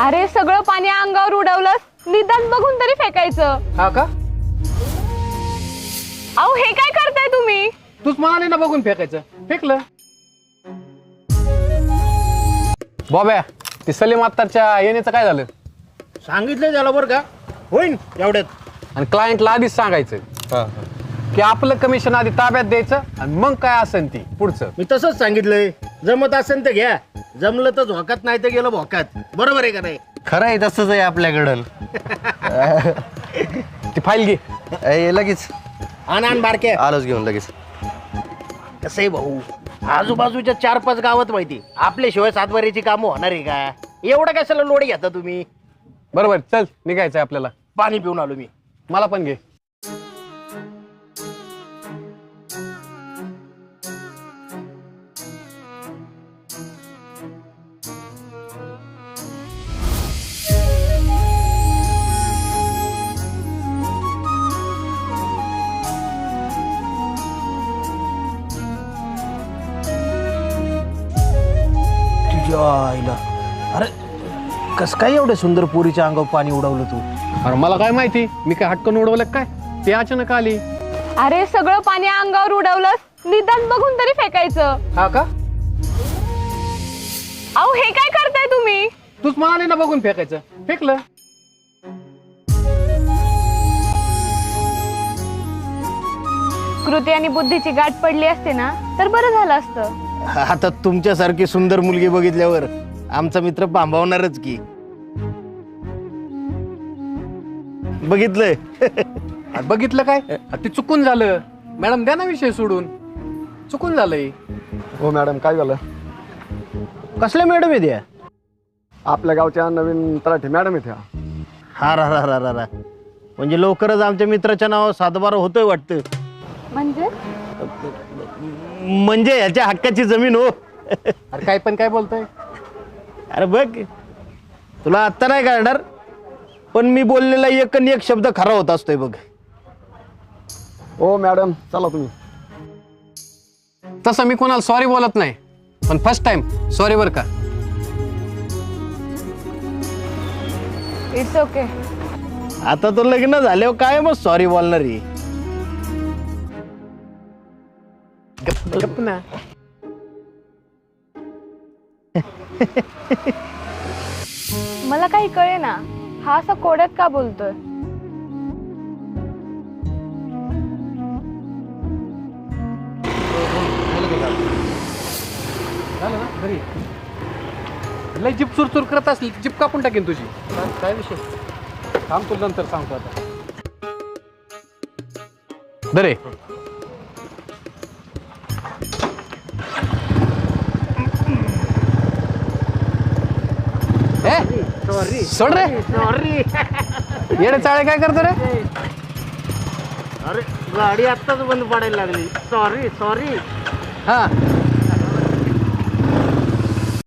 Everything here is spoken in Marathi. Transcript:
अरे सगळं पाणी अंगावर उडवलंस, निदान बघून तरी फेकायचं. हा का? अहो हे काय करताय तुम्ही? तूच म्हणाले ना बघून फेकायचं, फेकलं. बॉब्या, ती सलीम अत्तारच्या येण्याचं काय झालं? सांगितलं त्याला बरं का, होईन एवढ्यात. आणि क्लायंटला आधीच सांगायचं की आपलं कमिशन आधी ताब्यात द्यायचं आणि मग काय असेल ती पुढचं. मी तसंच सांगितलंय, जमत असेल तर घ्या, जमलं तर झोकात, नाही तर गेलं भोकात. बरोबर आहे का नाही? खरं आहे, तसंच आहे आपल्याकडं. ती फाईल घे. लगेच आण बारक्या. आलोच घेऊन लगेच. कसं आहे भाऊ, आजूबाजूच्या 4-5 गावात माहिती, आपल्याशिवाय सातबारीची कामं होणार आहे का? एवढं कशाला लोड घेता तुम्ही? बरोबर, चल निघायचंय आपल्याला. पाणी पिऊन आलो मी. मला पण घे. आईला, अरे कस काय एवढ्या सुंदर पोरीच्या अंगावर पाणी उडवलं तू? अरे मला काय माहिती, मी काय हटकन उडवलं काय? ते अचानक आली. अरे सगळं पाणी अंगावर उडवलंस, निदान बघून तरी फेकायचं. हा का? अहो हे काय करताय तुम्ही? तूच म्हणाले ना बघून फेकायचं, फेकलं. कृती आणि बुद्धीची गाठ पडली असते ना तर बरं झालं असतं. आता तुमच्यासारखी सुंदर मुलगी बघितल्यावर आमचा मित्र पांभावणारच की. बघितलंय. अरे बघितलं काय? ते चुकून झालं. मॅडम द्या ना विषय सोडून, चुकून झालंय. हो मॅडम, काय झालं? कसल्या मॅडम आहे त्या? आपल्या गावच्या नवीन तलाठी मॅडम आहेत ह्या. हा रा रा रा रा रा, म्हणजे लवकरच आमच्या मित्राच्या नावावर 7-12 होतोय वाटतं. म्हणजे ह्याच्या हक्काची जमीन हो. अरे काय पण काय बोलतोय? अरे बघ, तुला आत्ता नाही कळणार, पण मी बोललेला एक आणि एक शब्द खरा होत असतोय बघ. हो मॅडम, चला तुम्ही. तसं मी कोणाला सॉरी बोलत नाही, पण फर्स्ट टाइम सॉरी बर का. It's okay. आता तो लग्न झाल्यावर काय मग सॉरी बोलणार आहे? गप्प ना. मला काही कळे ना, हा असा कोड्यात का बोलतोय? झालं ना घरी? लय जीप चुरचुर करत असली जीप कापून टाकेन तुझी. काय विषय? थांब, तुला नंतर सांगतो आता. बरे सॉरी सोड रे. सॉरी. येडे चाळे काय करतो रे? अरे गाडी आत्ताच बंद पडायला लागली. Sorry sorry. हा